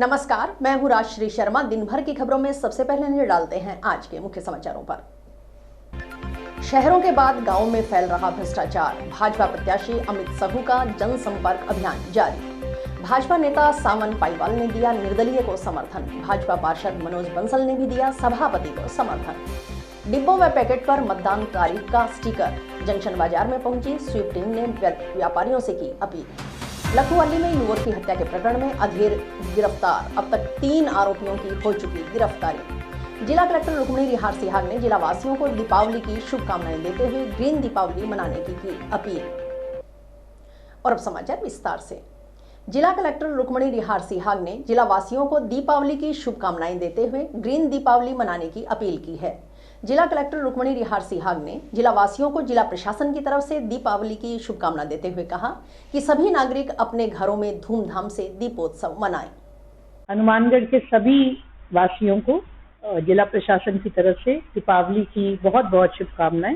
नमस्कार, मैं हूं राजश्री शर्मा। दिन भर की खबरों में सबसे पहले नजर डालते हैं आज के मुख्य समाचारों पर। शहरों के बाद गांवों में फैल रहा भ्रष्टाचार, भाजपा प्रत्याशी अमित साहू का जनसंपर्क अभियान जारी। भाजपा नेता सावन पालीवाल ने दिया निर्दलीय को समर्थन। भाजपा पार्षद मनोज बंसल ने भी दिया सभापति को समर्थन। डिब्बों व पैकेट पर मतदान तारीख का स्टिकर। जंक्शन बाजार में पहुंची स्वीप टीम ने व्यापारियों से की अपील। लखुवाली में युवक की हत्या के प्रकरण में अधेड़ गिरफ्तार। अब तक 3 आरोपियों की हो चुकी गिरफ्तारी। जिला कलेक्टर रुक्मिणी रिहार सिहाग ने जिला वासियों को दीपावली की शुभकामनाएं देते हुए ग्रीन दीपावली मनाने की अपील। और अब समाचार विस्तार से। जिला कलेक्टर रुक्मिणी रिहार सिहाग ने जिला वासियों को दीपावली की शुभकामनाएं देते हुए ग्रीन दीपावली मनाने की अपील की है। जिला कलेक्टर रुक्मिणी रिहार सिहाग ने जिला वासियों को जिला प्रशासन की तरफ से दीपावली की शुभकामना देते हुए कहा कि सभी नागरिक अपने घरों में धूमधाम से दीपोत्सव मनाएं। हनुमानगढ़ के सभी वासियों को जिला प्रशासन की तरफ से दीपावली की बहुत बहुत शुभकामनाएं।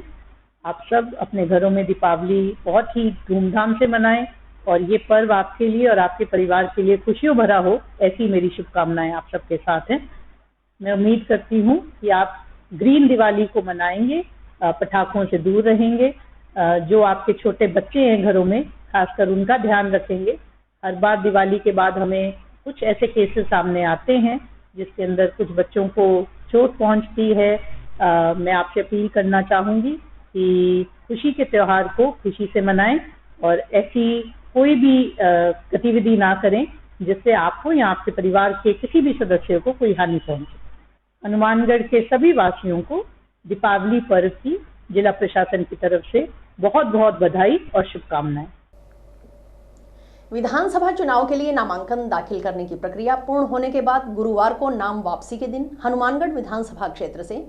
आप सब अपने घरों में दीपावली बहुत ही धूमधाम से मनाएं और ये पर्व आपके लिए और आपके परिवार के लिए खुशियों भरा हो, ऐसी मेरी शुभकामनाएं आप सबके साथ हैं। मैं उम्मीद करती हूँ कि आप ग्रीन दिवाली को मनाएंगे, पटाखों से दूर रहेंगे। जो आपके छोटे बच्चे हैं घरों में, खासकर उनका ध्यान रखेंगे। हर बार दिवाली के बाद हमें कुछ ऐसे केसेस सामने आते हैं जिसके अंदर कुछ बच्चों को चोट पहुंचती है। मैं आपसे अपील करना चाहूंगी कि खुशी के त्योहार को खुशी से मनाएं और ऐसी कोई भी गतिविधि ना करें जिससे आपको या आपके परिवार के किसी भी सदस्य को कोई हानि पहुंचे। हनुमानगढ़ के सभी वासियों को दीपावली पर्व की जिला प्रशासन की तरफ से बहुत बहुत बधाई और शुभकामनाएं। विधानसभा चुनाव के लिए नामांकन दाखिल करने की प्रक्रिया पूर्ण होने के बाद गुरुवार को नाम वापसी के दिन हनुमानगढ़ विधानसभा क्षेत्र से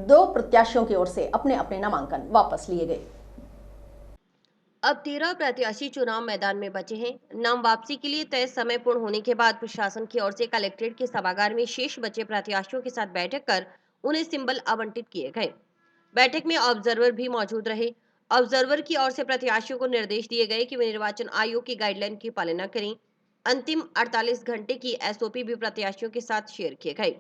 2 प्रत्याशियों की ओर से अपने अपने नामांकन वापस लिए गए। अब 13 प्रत्याशी चुनाव मैदान में बचे हैं। नाम वापसी के लिए तय समय पूर्ण होने के बाद प्रशासन की ओर से कलेक्ट्रेट के सभागार में शेष बचे प्रत्याशियों के साथ बैठक कर उन्हें सिंबल आवंटित किए गए। बैठक में ऑब्जर्वर भी मौजूद रहे। ऑब्जर्वर की ओर से प्रत्याशियों को निर्देश दिए गए कि वे निर्वाचन आयोग की गाइडलाइन की पालना करें। अंतिम 48 घंटे की SOP भी प्रत्याशियों के साथ शेयर किए गए।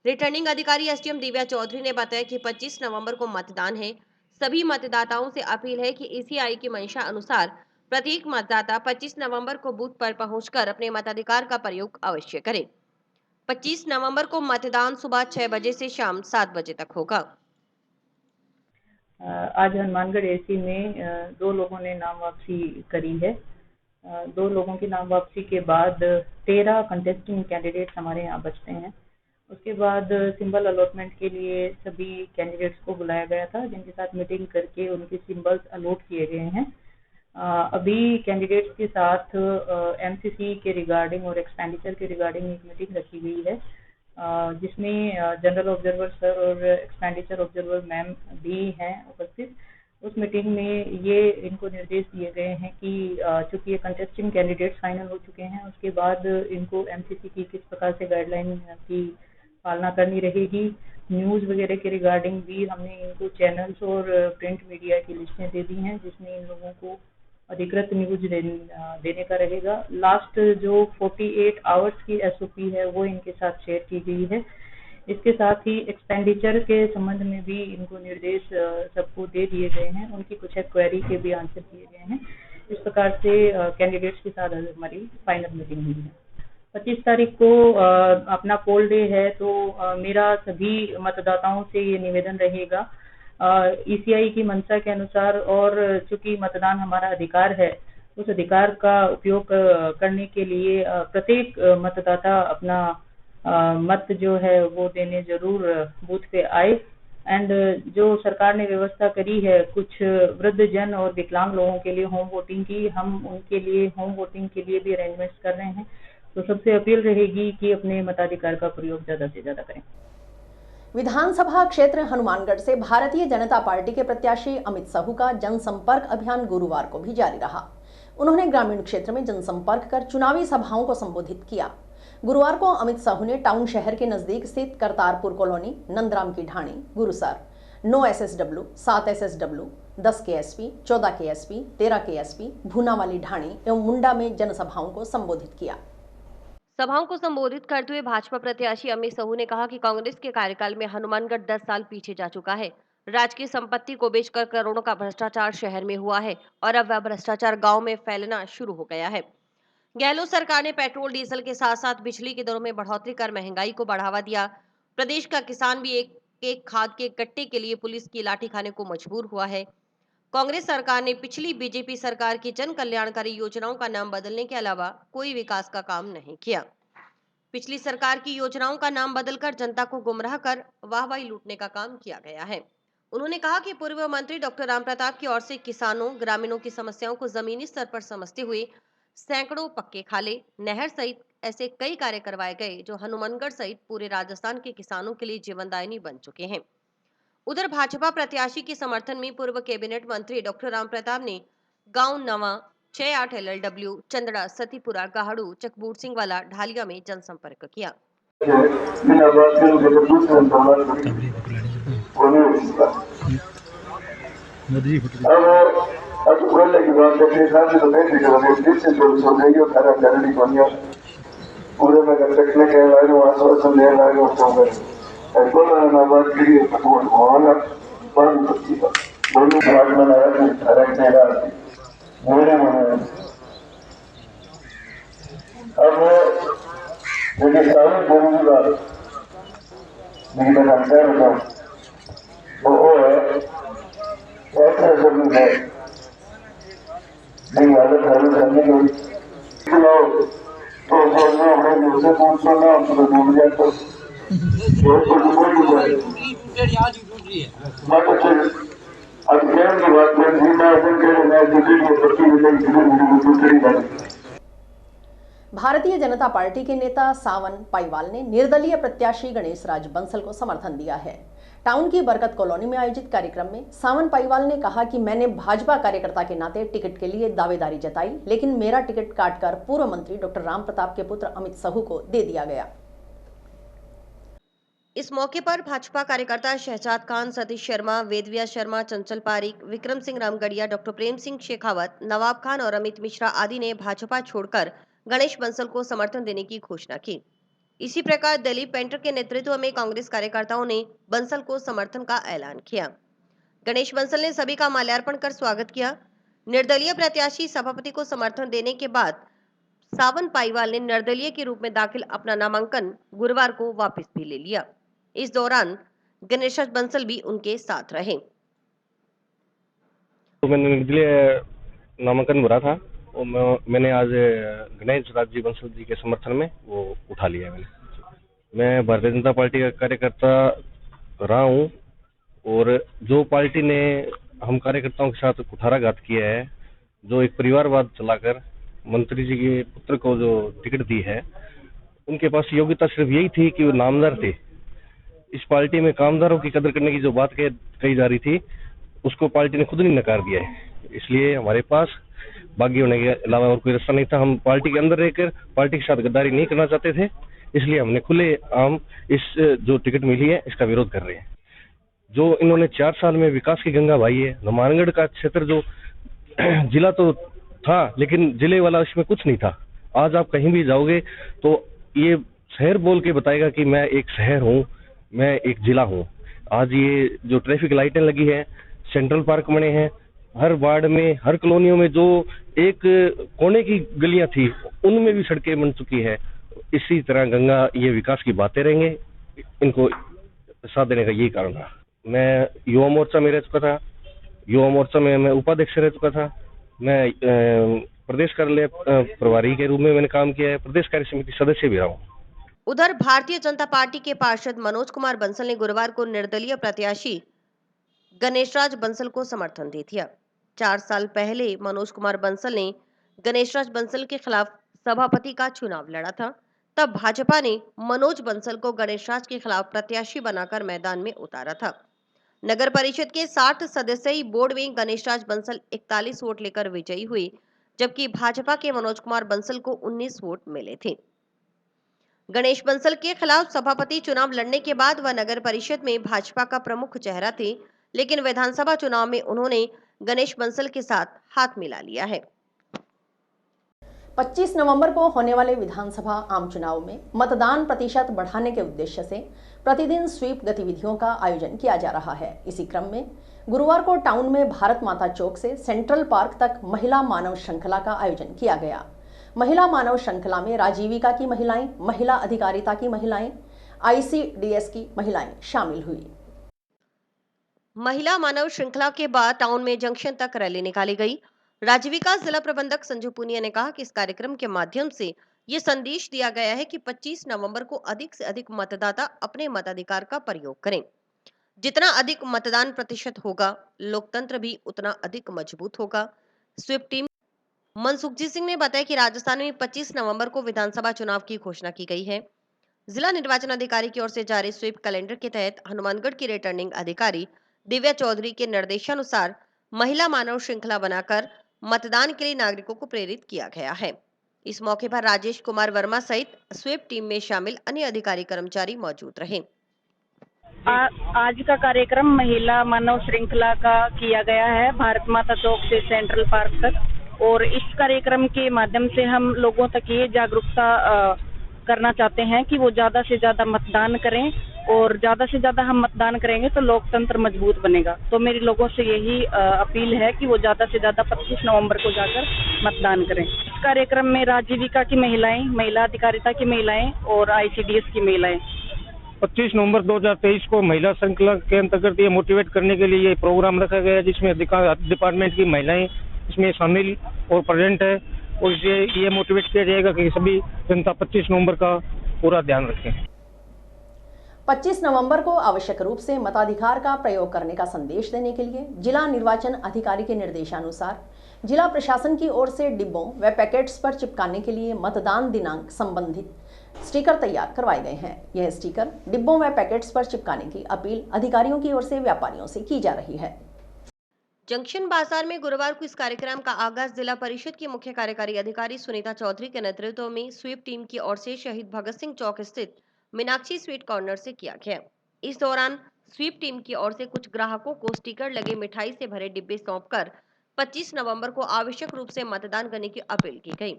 रिटर्निंग अधिकारी SDM दिव्या चौधरी ने बताया कि 25 नवंबर को मतदान है। सभी मतदाताओं से अपील है कि ECI की मंशा अनुसार प्रत्येक मतदाता 25 नवंबर को बूथ पर पहुंचकर अपने मताधिकार का प्रयोग अवश्य करें। 25 नवंबर को मतदान सुबह 6 बजे से शाम 7 बजे तक होगा। आज हनुमानगढ़ AC में 2 लोगों ने नाम वापसी करी है। 2 लोगों की नाम वापसी के बाद 13 कंटेस्टिंग कैंडिडेट्स हमारे यहाँ बचते हैं। उसके बाद सिंबल अलॉटमेंट के लिए सभी कैंडिडेट्स को बुलाया गया था, जिनके साथ मीटिंग करके उनके सिंबल्स अलॉट किए गए हैं। अभी कैंडिडेट्स के साथ MCC के रिगार्डिंग और एक्सपेंडिचर के रिगार्डिंग एक मीटिंग रखी गई है, जिसमें जनरल ऑब्जर्वर सर और एक्सपेंडिचर ऑब्जर्वर मैम भी हैं उपस्थित। उस मीटिंग में ये इनको निर्देश दिए गए हैं कि चूंकि ये कंटेस्टिंग कैंडिडेट्स फाइनल हो चुके हैं, उसके बाद इनको MCC की किस प्रकार से गाइडलाइन की पालना करनी रहेगी। न्यूज़ वगैरह के रिगार्डिंग भी हमने इनको चैनल्स और प्रिंट मीडिया की लिस्टें दे दी हैं, जिसमें इन लोगों को अधिकृत न्यूज देने का रहेगा। लास्ट जो 48 आवर्स की SOP है वो इनके साथ शेयर की गई है। इसके साथ ही एक्सपेंडिचर के संबंध में भी इनको निर्देश सबको दे दिए गए हैं। उनकी कुछ क्वेरी के भी आंसर दिए गए हैं। इस प्रकार से कैंडिडेट्स के साथ हमारी फाइनल मीटिंग हुई है। 25 तारीख को अपना पोल डे है, तो मेरा सभी मतदाताओं से ये निवेदन रहेगा, ECI की मंशा के अनुसार और चूंकि मतदान हमारा अधिकार है, उस अधिकार का उपयोग करने के लिए प्रत्येक मतदाता अपना मत जो है वो देने जरूर बूथ पे आए। एंड जो सरकार ने व्यवस्था करी है कुछ वृद्ध जन और विकलांग लोगों के लिए होम वोटिंग की, हम उनके लिए होम वोटिंग के लिए भी अरेंजमेंट्स कर रहे हैं। तो सबसे अपील रहेगी कि अपने मताधिकार का प्रयोग ज्यादा से ज्यादा करें। विधानसभा क्षेत्र हनुमानगढ़ से भारतीय जनता पार्टी के प्रत्याशी अमित साहू का जनसंपर्क अभियान गुरुवार को भी जारी रहा। उन्होंने ग्रामीण क्षेत्र में जनसंपर्क कर चुनावी सभाओं को संबोधित किया। गुरुवार को अमित साहू ने टाउन शहर के नजदीक स्थित करतारपुर कॉलोनी, नंदराम की ढाणी, Gurusar, 9 SSW, 7 SSW, 10 KSP, 14 KSP, 13 KSP, भूना वाली ढाणी एवं मुंडा में जनसभाओं को संबोधित किया। सभाओं को संबोधित करते हुए भाजपा प्रत्याशी अमित साहू ने कहा कि कांग्रेस के कार्यकाल में हनुमानगढ़ 10 साल पीछे जा चुका है। राज्य की संपत्ति को बेचकर करोड़ों का भ्रष्टाचार शहर में हुआ है और अब वह भ्रष्टाचार गांव में फैलना शुरू हो गया है। गहलोत सरकार ने पेट्रोल डीजल के साथ साथ बिजली के दरों में बढ़ोतरी कर महंगाई को बढ़ावा दिया। प्रदेश का किसान भी एक एक खाद के कट्टे के लिए पुलिस की लाठी खाने को मजबूर हुआ है। कांग्रेस सरकार ने पिछली बीजेपी सरकार की जन कल्याणकारी योजनाओं का नाम बदलने के अलावा कोई विकास का काम नहीं किया। पिछली सरकार की योजनाओं का नाम बदलकर जनता को गुमराह कर वाहवाही लूटने का काम किया गया है। उन्होंने कहा कि पूर्व मंत्री डॉक्टर रामप्रताप की ओर से किसानों ग्रामीणों की समस्याओं को जमीनी स्तर पर समझते हुए सैकड़ों पक्के खाले, नहर सहित ऐसे कई कार्य करवाए गए जो हनुमानगढ़ सहित पूरे राजस्थान के किसानों के लिए जीवनदायिनी बन चुके हैं। उधर भाजपा प्रत्याशी के समर्थन में पूर्व कैबिनेट मंत्री डॉक्टर रामप्रताप ने गांव नवा 68 LLW चंदड़ा सतीपुरा गाहड़ू चकबूट सिंह वाला ढालिया में जनसंपर्क किया। पूरे में कटने के बाद आश्वासन दे रहा है बात करिए बंद दोनों बात बनाया मेरे मन अब देखिए सारी जरूरी बात मैं कह रहा हूँ वो है ऐसा जरूरी है नहीं आदत है करने की तो मुझसे पूछो ना तो डूब जाए तो भारतीय जनता पार्टी के नेता सावन पाईवाल ने निर्दलीय प्रत्याशी गणेश राज बंसल को समर्थन दिया है। टाउन की बरकत कॉलोनी में आयोजित कार्यक्रम में सावन पाईवाल ने कहा कि मैंने भाजपा कार्यकर्ता के नाते टिकट के लिए दावेदारी जताई, लेकिन मेरा टिकट काटकर पूर्व मंत्री डॉक्टर रामप्रताप के पुत्र अमित साहू को दे दिया गया। इस मौके पर भाजपा कार्यकर्ता शहजाद खान, सतीश शर्मा, वेदव्यास शर्मा, चंचल पारिक, विक्रम सिंह रामगढ़िया, डॉक्टर प्रेम सिंह शेखावत, नवाब खान और अमित मिश्रा आदि ने भाजपा छोड़कर गणेश बंसल को समर्थन देने की घोषणा की। इसी प्रकार दिलीप पेंटर के नेतृत्व में कांग्रेस कार्यकर्ताओं ने बंसल को समर्थन का ऐलान किया। गणेश बंसल ने सभी का माल्यार्पण कर स्वागत किया। निर्दलीय प्रत्याशी सभापति को समर्थन देने के बाद सावन पाईवाल ने निर्दलीय के रूप में दाखिल अपना नामांकन गुरुवार को वापस भी ले लिया। इस दौरान गणेश बंसल भी उनके साथ रहे। तो मैंने निर्दलीय नामांकन भरा था और मैंने आज गणेश राज जी बंसल जी के समर्थन में वो उठा लिया मैंने। मैं भारतीय जनता पार्टी का कार्यकर्ता रहा हूँ और जो पार्टी ने हम कार्यकर्ताओं के साथ कुठाराघात किया है, जो एक परिवारवाद चलाकर मंत्री जी के पुत्र को जो टिकट दी है, उनके पास योग्यता सिर्फ यही थी कि वो नामदार थे। इस पार्टी में कामदारों की कदर करने की जो बात कही जा रही थी, उसको पार्टी ने खुद नहीं नकार दिया है। इसलिए हमारे पास बागी होने के अलावा और कोई रास्ता नहीं था। हम पार्टी के अंदर रहकर पार्टी के साथ गद्दारी नहीं करना चाहते थे, इसलिए हमने खुले आम इस जो टिकट मिली है इसका विरोध कर रहे हैं। जो इन्होंने 4 साल में विकास की गंगा बहाई है, हनुमानगढ़ का क्षेत्र जो जिला तो था लेकिन जिले वाला इसमें कुछ नहीं था। आज आप कहीं भी जाओगे तो ये शहर बोल के बताएगा कि मैं एक शहर हूँ, मैं एक जिला हूँ। आज ये जो ट्रैफिक लाइटें लगी है, सेंट्रल पार्क बने हैं, हर वार्ड में, हर कॉलोनियों में जो एक कोने की गलियां थी उनमें भी सड़कें बन चुकी है। इसी तरह गंगा ये विकास की बातें रहेंगे, इनको साथ देने का यही कारण था। मैं युवा मोर्चा में रह चुका था, युवा मोर्चा में मैं उपाध्यक्ष रह चुका था, मैं प्रदेश कार्यालय प्रभारी के रूप में मैंने काम किया है, प्रदेश कार्य समिति सदस्य भी रहा हूँ। उधर भारतीय जनता पार्टी के पार्षद मनोज कुमार बंसल ने गुरुवार को निर्दलीय प्रत्याशी गणेशराज बंसल को समर्थन दे दिया। 4 साल पहले मनोज कुमार बंसल ने गणेशराज बंसल के खिलाफ सभापति का चुनाव लड़ा था। तब भाजपा ने मनोज बंसल को गणेशराज के खिलाफ प्रत्याशी बनाकर मैदान में उतारा था। नगर परिषद के 60 सदस्यीय बोर्ड में गणेशराज बंसल 41 वोट लेकर विजयी हुए, जबकि भाजपा के मनोज कुमार बंसल को 19 वोट मिले थे। गणेश बंसल के खिलाफ सभापति चुनाव लड़ने के बाद वह नगर परिषद में भाजपा का प्रमुख चेहरा थे, लेकिन विधानसभा चुनाव में उन्होंने गणेश बंसल के साथ हाथ मिला लिया है। 25 नवंबर को होने वाले विधानसभा आम चुनाव में मतदान प्रतिशत बढ़ाने के उद्देश्य से प्रतिदिन स्वीप गतिविधियों का आयोजन किया जा रहा है। इसी क्रम में गुरुवार को टाउन में भारत माता चौक से सेंट्रल पार्क तक महिला मानव श्रृंखला का आयोजन किया गया। महिला मानव श्रृंखला में राजीविका की महिलाएं, महिला अधिकारिता की महिलाएं, ICDS की महिलाएं शामिल हुई। महिला मानव श्रृंखला के बाद टाउन में जंक्शन तक रैली निकाली गई। राजीविका जिला प्रबंधक संजू पुनिया ने कहा कि इस कार्यक्रम के माध्यम से ये संदेश दिया गया है कि 25 नवंबर को अधिक से अधिक मतदाता अपने मताधिकार का प्रयोग करें। जितना अधिक मतदान प्रतिशत होगा, लोकतंत्र भी उतना अधिक मजबूत होगा। स्वीप टीम मनसुखजी सिंह ने बताया कि राजस्थान में 25 नवंबर को विधानसभा चुनाव की घोषणा की गई है। जिला निर्वाचन अधिकारी की ओर से जारी स्वीप कैलेंडर के तहत हनुमानगढ़ की रिटर्निंग अधिकारी दिव्या चौधरी के निर्देशानुसार महिला मानव श्रृंखला बनाकर मतदान के लिए नागरिकों को प्रेरित किया गया है। इस मौके पर राजेश कुमार वर्मा सहित स्वीप टीम में शामिल अन्य अधिकारी कर्मचारी मौजूद रहे। आज का कार्यक्रम महिला मानव श्रृंखला का किया गया है भारत माता चौक से सेंट्रल पार्क तक, और इस कार्यक्रम के माध्यम से हम लोगों तक ये जागरूकता करना चाहते हैं कि वो ज्यादा से ज्यादा मतदान करें, और ज्यादा से ज्यादा हम मतदान करेंगे तो लोकतंत्र मजबूत बनेगा। तो मेरी लोगों से यही अपील है कि वो ज्यादा से ज्यादा 25 नवंबर को जाकर मतदान करें। इस कार्यक्रम में राजीविका की महिलाएं, महिला अधिकारिता की महिलाएं और ICDS की महिलाएं। 25 नवंबर 2023 को महिला श्रृंखला के अंतर्गत ये मोटिवेट करने के लिए ये प्रोग्राम रखा गया है, जिसमें अधिकांश डिपार्टमेंट की महिलाएं इसमें शामिल और प्रेजेंट है, और ये मोटिवेट किया जाएगा कि सभी जनता 25 नवंबर का पूरा ध्यान रखें। 25 नवंबर को आवश्यक रूप से मताधिकार का प्रयोग करने का संदेश देने के लिए जिला निर्वाचन अधिकारी के निर्देशानुसार जिला प्रशासन की ओर से डिब्बों व पैकेट्स पर चिपकाने के लिए मतदान दिनांक संबंधित स्टिकर तैयार करवाए गए हैं। यह स्टिकर डिब्बों व पैकेट्स पर चिपकाने की अपील अधिकारियों की ओर से व्यापारियों से की जा रही है। जंक्शन बाजार में गुरुवार को इस कार्यक्रम का आगाज जिला परिषद की मुख्य कार्यकारी अधिकारी सुनीता चौधरी के नेतृत्व में स्वीप टीम की ओर से शहीद भगत सिंह चौक स्थित मीनाक्षी स्वीट कॉर्नर से किया गया। इस दौरान स्वीप टीम की ओर से कुछ ग्राहकों को स्टिकर लगे मिठाई से भरे डिब्बे सौंपकर 25 नवंबर को आवश्यक रूप से मतदान करने की अपील की गई।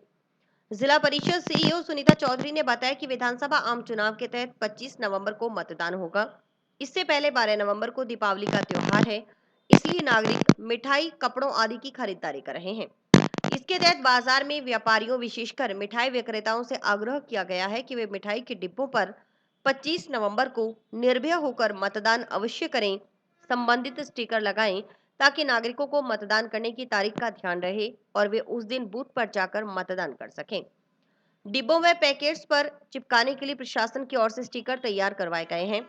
जिला परिषद CEO सुनीता चौधरी ने बताया कि विधानसभा आम चुनाव के तहत 25 नवंबर को मतदान होगा। इससे पहले 12 नवंबर को दीपावली का त्योहार है, इसलिए नागरिक मिठाई, कपड़ों आदि की खरीदारी कर रहे हैं। इसके तहत बाजार में व्यापारियों विशेषकर मिठाई विक्रेताओं से आग्रह किया गया है कि वे मिठाई के डिब्बों पर 25 नवंबर को निर्भय होकर मतदान अवश्य करें, संबंधित स्टिकर लगाएं ताकि नागरिकों को मतदान करने की तारीख का ध्यान रहे और वे उस दिन बूथ पर जाकर मतदान कर सकें। डिब्बों व पैकेट्स पर चिपकाने के लिए प्रशासन की ओर से स्टिकर तैयार करवाए गए हैं।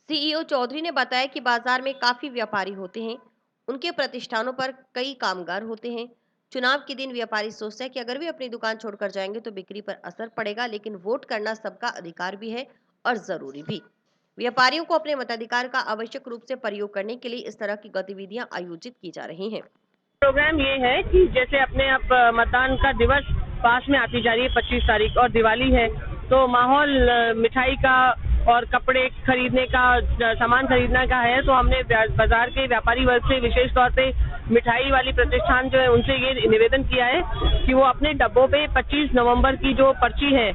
CEO चौधरी ने बताया कि बाजार में काफी व्यापारी होते हैं, उनके प्रतिष्ठानों पर कई कामगार होते हैं। चुनाव के दिन व्यापारी सोचते हैं कि अगर वे अपनी दुकान छोड़कर जाएंगे तो बिक्री पर असर पड़ेगा, लेकिन वोट करना सबका अधिकार भी है और जरूरी भी। व्यापारियों को अपने मताधिकार का आवश्यक रूप से प्रयोग करने के लिए इस तरह की गतिविधियां आयोजित की जा रही हैं। प्रोग्राम ये है कि जैसे अपने आप मतदान का दिवस पास में आती जा रही है 25 तारीख और दिवाली है, तो माहौल मिठाई का और कपड़े खरीदने का, सामान खरीदने का है, तो हमने बाजार के व्यापारी वर्ग से विशेष तौर पे मिठाई वाली प्रतिष्ठान जो है उनसे ये निवेदन किया है कि वो अपने डब्बों पे 25 नवंबर की जो पर्ची है,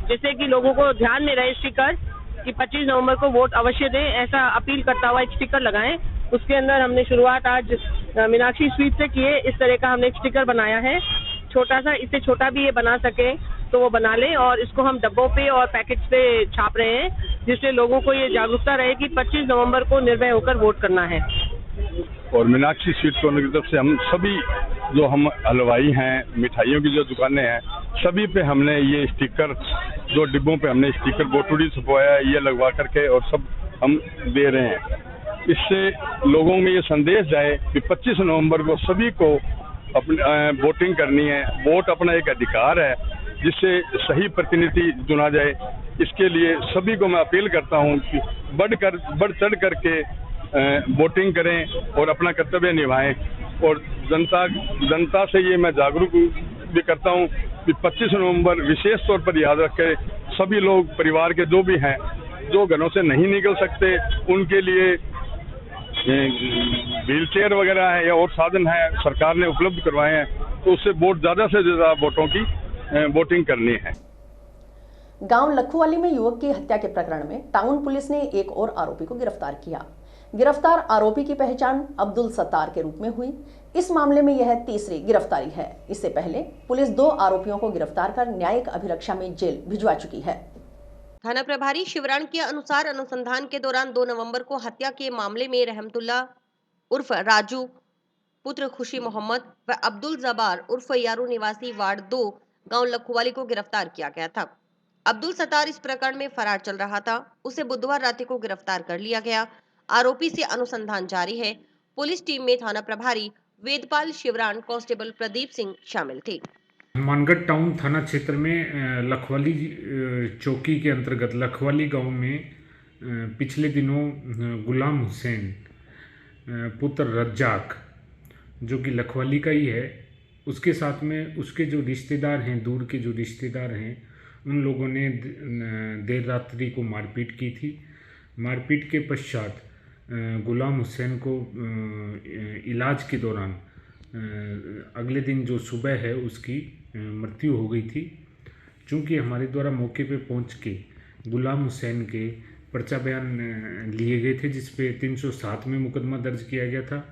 जिससे कि लोगों को ध्यान में रहे स्टिकर कि 25 नवंबर को वोट अवश्य दें, ऐसा अपील करता हुआ एक स्टिकर लगाएं। उसके अंदर हमने शुरुआत आज मीनाक्षी स्वीट से किए। इस तरह का हमने एक स्टिकर बनाया है, छोटा सा, इससे छोटा भी ये बना सके तो वो बना लें, और इसको हम डब्बों पे और पैकेट्स पे छाप रहे हैं, जिससे लोगों को ये जागरूकता रहे कि 25 नवंबर को निर्भय होकर वोट करना है। और मीनाक्षी स्वीट कॉर्नर की तरफ से हम सभी जो हम हलवाई हैं, मिठाइयों की जो दुकानें हैं, सभी पे हमने ये स्टिकर, जो डिब्बों पे हमने स्टिकर बोटुड़ी छपवाया है, ये लगवा करके और सब हम दे रहे हैं। इससे लोगों में ये संदेश जाए कि 25 नवंबर को सभी को अपनी वोटिंग करनी है। वोट अपना एक अधिकार है, जिससे सही प्रतिनिधि चुना जाए। इसके लिए सभी को मैं अपील करता हूं कि बढ़ चढ़ करके वोटिंग करें और अपना कर्तव्य निभाएं। और जनता से ये मैं जागरूक भी करता हूं कि 25 नवंबर विशेष तौर पर याद रखें, सभी लोग परिवार के जो भी हैं, जो घरों से नहीं निकल सकते, उनके लिए व्हील चेयर वगैरह है या और साधन है, सरकार ने उपलब्ध करवाए हैं। तो उससे वोट ज़्यादा से ज़्यादा वोटों की वोटिंग करनी है। गांव लखुवाली में युवक की हत्या के प्रकरण में टाउन पुलिस ने एक और आरोपी को गिरफ्तार किया। गिरफ्तार आरोपी की पहचान अब्दुल सत्तार के रूप में हुई। इस मामले में यह तीसरी गिरफ्तारी है। इससे पहले पुलिस 2 आरोपियों को गिरफ्तार कर न्यायिक अभिरक्षा में जेल भिजवा चुकी है। थाना प्रभारी शिवराण के अनुसार अनुसंधान के दौरान 2 नवंबर को हत्या के मामले में रहमतुल्ला उर्फ राजू पुत्र खुशी मोहम्मद व अब्दुल जबार उर्फ यारू निवासी वार्ड 2 गांव लखुवाली को गिरफ्तार किया गया था। अब्दुल सत्तार इस प्रकरण में फरार चल रहा था। उसे बुधवार रात को गिरफ्तार कर लिया गया। आरोपी से अनुसंधान जारी है। पुलिस टीम में थाना प्रभारी वेदपाल शिवराण, कांस्टेबल प्रदीप सिंह शामिल थे। हनुमानगढ़ टाउन थाना क्षेत्र में लखवाली चौकी के अंतर्गत लखवाली गांव में पिछले दिनों गुलाम हुसैन पुत्र रज्जाक, जो कि लखवाली का ही है, उसके साथ में उसके जो रिश्तेदार हैं, दूर के जो रिश्तेदार हैं, उन लोगों ने देर रात्रि को मारपीट की थी। मारपीट के पश्चात गुलाम हुसैन को इलाज के दौरान अगले दिन जो सुबह है उसकी मृत्यु हो गई थी। चूँकि हमारे द्वारा मौके पे पहुंच के गुलाम हुसैन के पर्चा बयान लिए गए थे, जिस पे 307 में मुकदमा दर्ज किया गया था।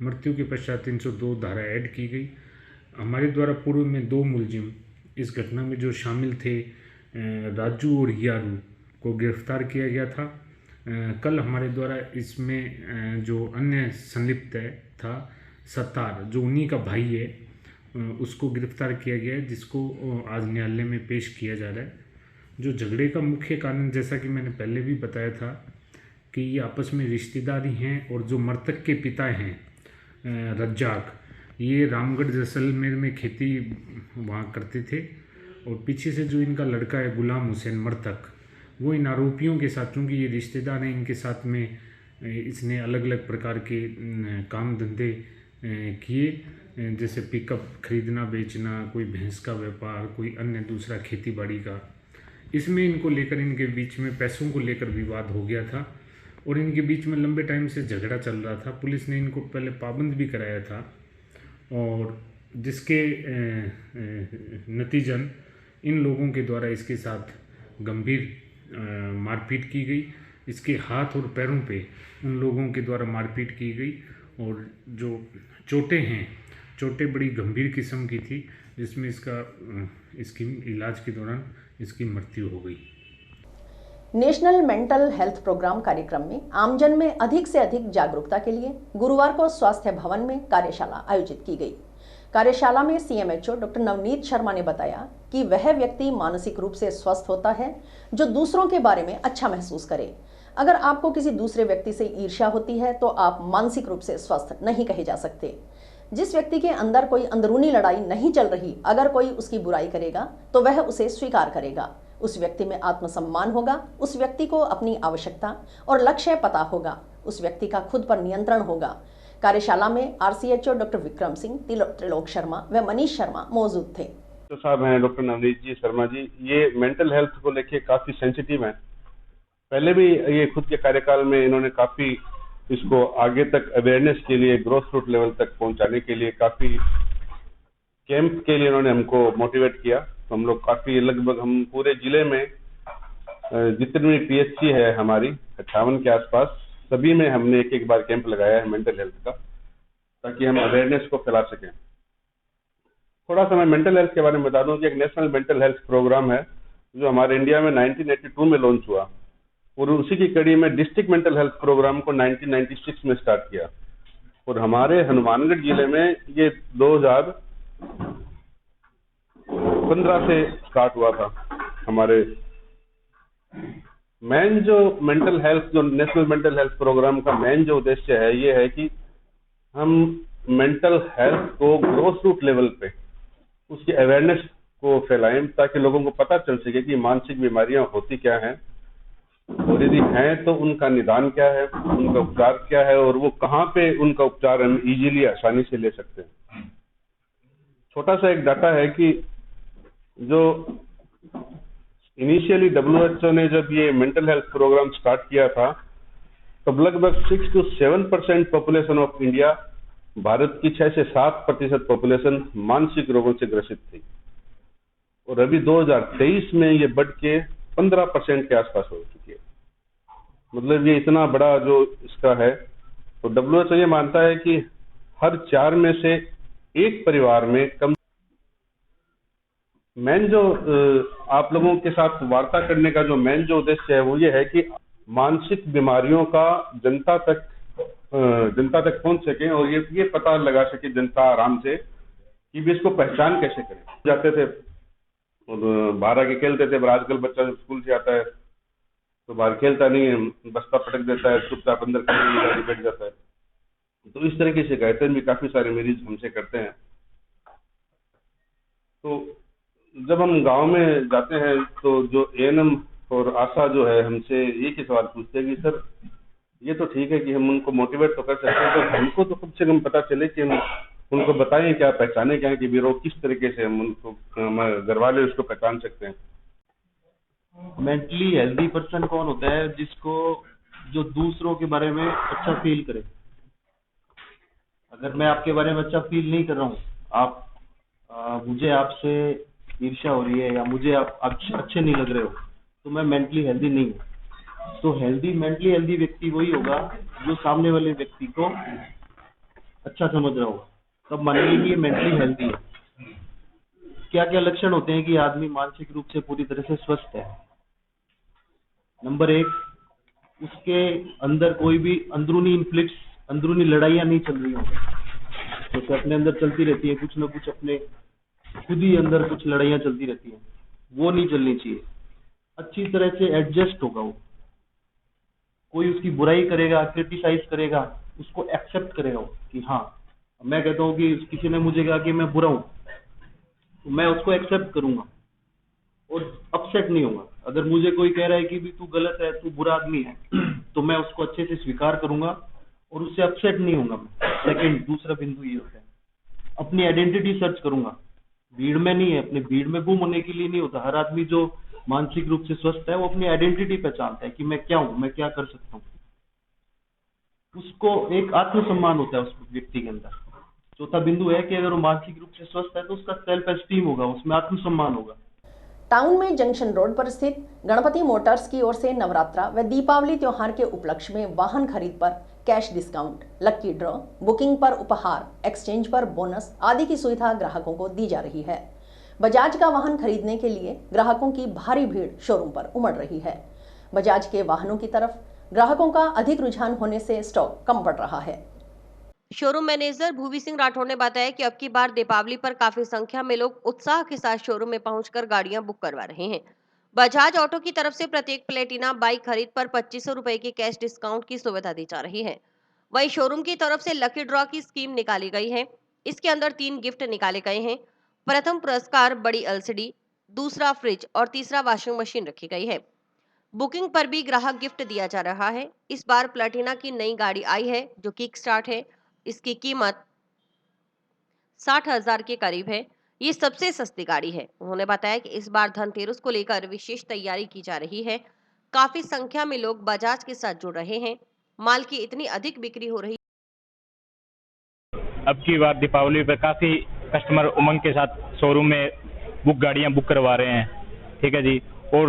मृत्यु के पश्चात 302 धारा ऐड की गई। हमारे द्वारा पूर्व में 2 मुलजिम इस घटना में जो शामिल थे, राजू और यारू, को गिरफ्तार किया गया था। कल हमारे द्वारा इसमें जो अन्य संलिप्त था सत्तार, जो उन्हीं का भाई है, उसको गिरफ्तार किया गया है, जिसको आज न्यायालय में पेश किया जा रहा है। जो झगड़े का मुख्य कारण, जैसा कि मैंने पहले भी बताया था, कि ये आपस में रिश्तेदारी हैं। और जो मृतक के पिता हैं रज्जाक, ये रामगढ़ जैसलमेर में खेती वहाँ करते थे। और पीछे से जो इनका लड़का है गुलाम हुसैन मृतक, वो इन आरोपियों के साथ, चूँकि ये रिश्तेदार हैं, इनके साथ में इसने अलग अलग प्रकार के काम धंधे किए, जैसे पिकअप खरीदना बेचना, कोई भैंस का व्यापार, कोई अन्य दूसरा खेती बाड़ी का। इसमें इनको लेकर, इनके बीच में पैसों को लेकर विवाद हो गया था और इनके बीच में लंबे टाइम से झगड़ा चल रहा था। पुलिस ने इनको पहले पाबंद भी कराया था और जिसके नतीजन इन लोगों के द्वारा इसके साथ गंभीर मारपीट की गई। इसके हाथ और पैरों पे उन लोगों के द्वारा मारपीट की गई और जो चोटें हैं, चोटें बड़ी गंभीर किस्म की थी, जिसमें इसकी इलाज के दौरान इसकी मृत्यु हो गई। नेशनल मेंटल हेल्थ प्रोग्राम कार्यक्रम में आमजन में अधिक से अधिक जागरूकता के लिए गुरुवार को स्वास्थ्य भवन में कार्यशाला आयोजित की गई। कार्यशाला में सीएमएचओ डॉक्टर नवनीत शर्मा ने बताया कि वह व्यक्ति मानसिक रूप से स्वस्थ होता है जो दूसरों के बारे में अच्छा महसूस करे। अगर आपको किसी दूसरे व्यक्ति से ईर्ष्या होती है तो आप मानसिक रूप से स्वस्थ नहीं कहे जा सकते। जिस व्यक्ति के अंदर कोई अंदरूनी लड़ाई नहीं चल रही, अगर कोई उसकी बुराई करेगा तो वह उसे स्वीकार करेगा। उस व्यक्ति में आत्मसम्मान होगा, उस व्यक्ति को अपनी आवश्यकता और लक्ष्य पता होगा, उस व्यक्ति का खुद पर नियंत्रण होगा। कार्यशाला में आरसीएचओ डॉक्टर विक्रम सिंह, त्रिलोक शर्मा व मनीष शर्मा मौजूद थे। तो साहब हैं डॉक्टर नवनीत जी शर्मा जी, ये मेंटल हेल्थ को लेके काफी सेंसिटिव हैं। पहले भी ये खुद के कार्यकाल में इन्होंने काफी इसको आगे तक अवेयरनेस के लिए, ग्रोथ रूट लेवल तक पहुंचाने के लिए काफी कैंप के लिए इन्होंने हमको मोटिवेट किया। तो हम लोग काफी, लगभग हम पूरे जिले में जितनी भी पीएचसी है हमारी 58 के आसपास, सभी में हमने एक बार कैंप लगाया है मेंटल हेल्थ का, ताकि हम अवेयरनेस को फैला सकें। थोड़ा सा मैं मेंटल हेल्थ के बारे में बता दूं कि एक नेशनल मेंटल हेल्थ प्रोग्राम है जो हमारे इंडिया में 1982 में लॉन्च हुआ और उसी की कड़ी में डिस्ट्रिक्ट मेंटल हेल्थ प्रोग्राम को 1996 में स्टार्ट किया और हमारे हनुमानगढ़ जिले में ये 2015 से स्टार्ट हुआ था। हमारे मेन जो मेंटल हेल्थ, जो नेशनल मेंटल हेल्थ प्रोग्राम का मेन जो उद्देश्य है, ये है कि हम मेंटल हेल्थ को ग्रोथ रूट लेवल पे उसकी अवेयरनेस को फैलाएं, ताकि लोगों को पता चल सके कि मानसिक बीमारियां होती क्या हैं और यदि हैं तो उनका निदान क्या है, उनका उपचार क्या है और वो कहाँ पे उनका उपचार हम इजीली, आसानी से ले सकते हैं। छोटा सा एक डाटा है कि जो इनिशियली WHO ने जब ये मेंटल हेल्थ प्रोग्राम स्टार्ट किया था, तब लगभग 6 to 7% population of India Bharat की 6 से 7% पॉपुलेशन मानसिक रोगों से ग्रसित थी और अभी 2023 में ये बढ़ के 15% के आसपास हो चुकी है। मतलब ये इतना बड़ा जो इसका है, तो WHO ये मानता है कि हर 4 में से एक परिवार में कम। मेन जो आप लोगों के साथ वार्ता करने का जो मेन जो उद्देश्य है वो ये है कि मानसिक बीमारियों का जनता तक पहुंच सके और ये पता लगा सके जनता आराम से कि भी इसको पहचान कैसे करें। जाते थे और बाहर आके खेलते थे, पर आजकल बच्चा जब स्कूल से आता है तो बाहर खेलता नहीं है, बस्ता पटक देता है, चुपचाप अंदर गाड़ी बैठ जाता है। तो इस तरह की शिकायतें भी काफी सारे मरीज हमसे करते हैं। तो जब हम गांव में जाते हैं तो जो ANM और आशा जो है हमसे एक ही सवाल पूछते हैं कि सर ये तो ठीक है कि हम उनको मोटिवेट तो कर सकते हैं, तो हमको तो कम से कम पता चले कि हम उनको बताएं क्या, पहचाने क्या कि भी रोग किस तरीके से हम उनको घर वाले उसको पहचान सकते हैं। मेंटली हेल्दी पर्सन कौन होता है? जिसको जो दूसरों के बारे में अच्छा फील करे। अगर मैं आपके बारे में अच्छा फील नहीं कर रहा हूँ, मुझे आपसे ईर्ष्या हो रही है या मुझे आप अच्छे नहीं लग रहे हो, तो मैं मेंटली हेल्दी नहीं हूँ। तो मेंटली हेल्दी व्यक्ति वही होगा जो सामने वाले व्यक्ति को अच्छा समझ रहा होगा, तब मानेंगे कि ये मेंटली हेल्दी है। क्या क्या लक्षण होते हैं कि आदमी मानसिक रूप से पूरी तरह से स्वस्थ है? नंबर 1, उसके अंदर कोई भी अंदरूनी लड़ाइयाँ नहीं चल रही होंगी। जैसे अपने अंदर चलती रहती है कुछ ना कुछ, अपने खुद ही अंदर कुछ लड़ाइयाँ चलती रहती हैं, वो नहीं चलनी चाहिए। अच्छी तरह से एडजस्ट होगा वो, कोई उसकी बुराई करेगा, क्रिटिसाइज करेगा, उसको एक्सेप्ट करेगा वो कि हाँ, मैं कहता हूँ कि किसी ने मुझे कहा कि मैं बुरा हूँ तो मैं उसको एक्सेप्ट करूंगा और अपसेट नहीं होगा। अगर मुझे कोई कह रहा है कि भी तू गलत है, तू बुरा आदमी है, तो मैं उसको अच्छे से स्वीकार करूंगा और उससे अपसेट नहीं होगा। सेकंड, दूसरा बिंदु ये होता है, अपनी आइडेंटिटी सर्च करूंगा। भीड़ में नहीं है, अपने भीड़ में गुम होने के लिए नहीं होता। हर आदमी जो मानसिक रूप से स्वस्थ है वो अपनी आइडेंटिटी पहचानता है कि मैं क्या हूँ, मैं क्या कर सकता हूँ। उसको एक आत्मसम्मान होता है उस व्यक्ति के अंदर। चौथा बिंदु है कि अगर वो मानसिक रूप से स्वस्थ है तो उसका सेल्फ एस्टीम होगा, उसमें आत्मसम्मान होगा। टाउन में जंक्शन रोड पर स्थित गणपति मोटर्स की ओर से नवरात्रा व दीपावली त्योहार के उपलक्ष्य में वाहन खरीद पर कैश डिस्काउंट, लक्की ड्रॉ, बुकिंग पर उपहार, एक्सचेंज पर बोनस आदि की सुविधा ग्राहकों को दी जा रही है। बजाज का वाहन खरीदने के लिए ग्राहकों की भारी भीड़ शोरूम पर उमड़ रही है। बजाज के वाहनों की तरफ ग्राहकों का अधिक रुझान होने से स्टॉक कम पड़ रहा है। शोरूम मैनेजर भूवी सिंह राठौर ने बताया कि अब की बार दीपावली पर काफी संख्या में लोग उत्साह के साथ शोरूम में पहुंचकर गाड़ियां बुक करवा रहे हैं। बजाज ऑटो की तरफ से प्रत्येक प्लेटिना बाइक खरीद पर 2500 रुपए की कैश डिस्काउंट की सुविधा दी जा रही है। वहीं शोरूम की तरफ से लकी ड्रॉ की स्कीम निकाली गई है। इसके अंदर 3 गिफ्ट निकाले गए हैं। प्रथम पुरस्कार बड़ी LCD, दूसरा फ्रिज और तीसरा वॉशिंग मशीन रखी गई है। बुकिंग पर भी ग्राहक गिफ्ट दिया जा रहा है। इस बार प्लेटिना की नई गाड़ी आई है जो किक स्टार्ट है। इसकी कीमत 60,000 के करीब है। ये सबसे सस्ती गाड़ी है। उन्होंने बताया कि इस बार धनतेरस को लेकर विशेष तैयारी की जा रही है। काफी संख्या में लोग बजाज के साथ जुड़ रहे हैं। माल की इतनी अधिक बिक्री हो रही। अब की बार दीपावली पे काफी कस्टमर उमंग के साथ शोरूम में गाड़ियां बुक करवा रहे हैं। ठीक है जी। और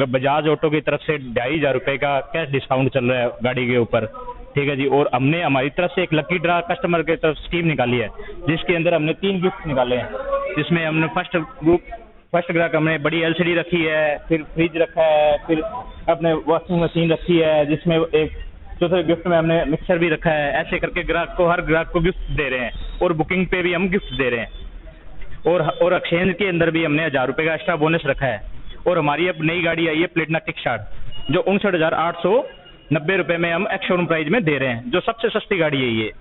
बजाज ऑटो की तरफ से 2,500 रुपए का कैश डिस्काउंट चल रहा है गाड़ी के ऊपर। ठीक है जी। और हमने हमारी तरफ से एक लकी ड्रा कस्टमर की तरफ स्कीम निकाली है जिसके अंदर हमने 3 गिफ्ट निकाले हैं, जिसमें हमने फर्स्ट ग्राहक हमने बड़ी LCD रखी है, फिर फ्रिज रखा है, फिर अपने वॉशिंग मशीन रखी है, जिसमें एक चौथे गिफ्ट में हमने मिक्सर भी रखा है। ऐसे करके हर ग्राहक को गिफ्ट दे रहे हैं और बुकिंग पे भी हम गिफ्ट दे रहे हैं। और एक्सचेंज के अंदर भी हमने 1000 रुपए का एक्स्ट्रा बोनस रखा है। और हमारी अब नई गाड़ी आई है प्लेटिना किक स्टार्ट जो 59,890 रुपए में हम एक्स शोरूम प्राइस में दे रहे हैं, जो सबसे सस्ती गाड़ी है ये।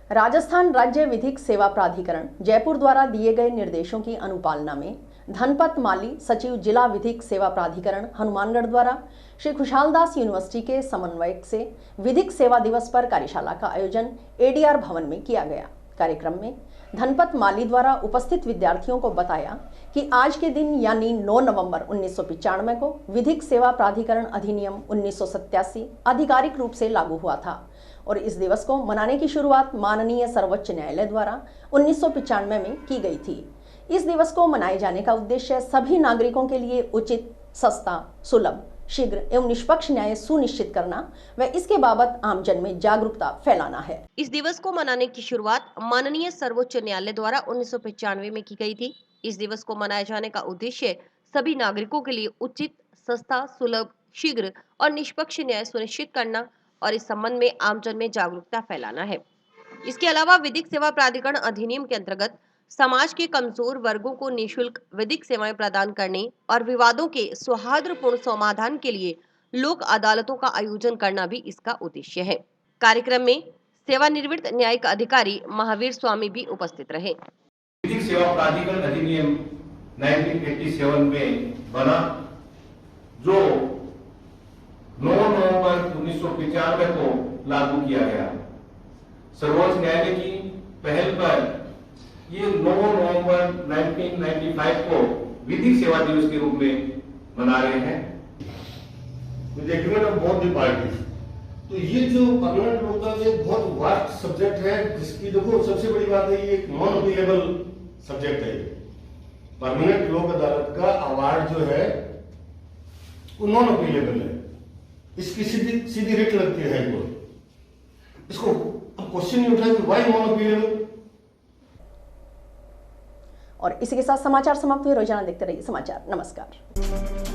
राजस्थान राज्य विधिक सेवा प्राधिकरण जयपुर द्वारा दिए गए निर्देशों की अनुपालना में धनपत माली सचिव जिला विधिक सेवा प्राधिकरण हनुमानगढ़ द्वारा श्री खुशालदास यूनिवर्सिटी के समन्वयक से विधिक सेवा दिवस पर कार्यशाला का आयोजन ADR भवन में किया गया। कार्यक्रम में धनपत माली द्वारा उपस्थित विद्यार्थियों को बताया कि आज के दिन यानी 9 नवंबर 1995 को विधिक सेवा प्राधिकरण अधिनियम 1987 आधिकारिक रूप से लागू हुआ था। और इस दिवस को मनाने की शुरुआत माननीय सर्वोच्च न्यायालय द्वारा 1995 में की गई थी। इस दिवस को मनाए जाने का उद्देश्य सभी नागरिकों के लिए उचित, सस्ता, सुलभ, शीघ्र एवं निष्पक्ष न्याय सुनिश्चित करना व इसके बाबत आमजन में जागरूकता फैलाना है। इस दिवस को मनाने की शुरुआत माननीय सर्वोच्च न्यायालय द्वारा 1995 में की गई थी। इस दिवस को मनाए जाने का उद्देश्य सभी नागरिकों के लिए उचित, सस्ता, सुलभ, शीघ्र और निष्पक्ष न्याय सुनिश्चित करना और इस संबंध में आमजन में जागरूकता फैलाना है। इसके अलावा विधिक सेवा प्राधिकरण अधिनियम के अंतर्गत समाज के कमजोर वर्गों को निःशुल्क विधिक सेवाएं प्रदान करने और विवादों के सौहार्दपूर्ण समाधान के लिए लोक अदालतों का आयोजन करना भी इसका उद्देश्य है। कार्यक्रम में सेवानिवृत्त न्यायिक अधिकारी महावीर स्वामी भी उपस्थित रहे। विधिक सेवा प्राधिकरण अधिनियम 1987 में बना, जो 9 नवंबर 1995 को लागू किया गया। सर्वोच्च न्यायालय की पहल पर ये 9 नवंबर 1995 को विधिक सेवा दिवस के रूप में मना रहे हैं। With agreement of both the parties. तो ये जो परमानेंट लॉ का ये बहुत वास्ट सब्जेक्ट है, जिसकी देखो सबसे बड़ी बात है, ये एक नॉन अपीलेबल सब्जेक्ट है। परमानेंट लोक अदालत का अवार्ड जो है वो नॉन अपीलेबल है। इसकी सीधी रिट लगती है हाईकोर्ट। इसको अब क्वेश्चन नहीं उठा कि व्हाई नॉन अपीलेबल। और इसी के साथ समाचार समाप्त हुए। रोजाना देखते रहिए समाचार। नमस्कार।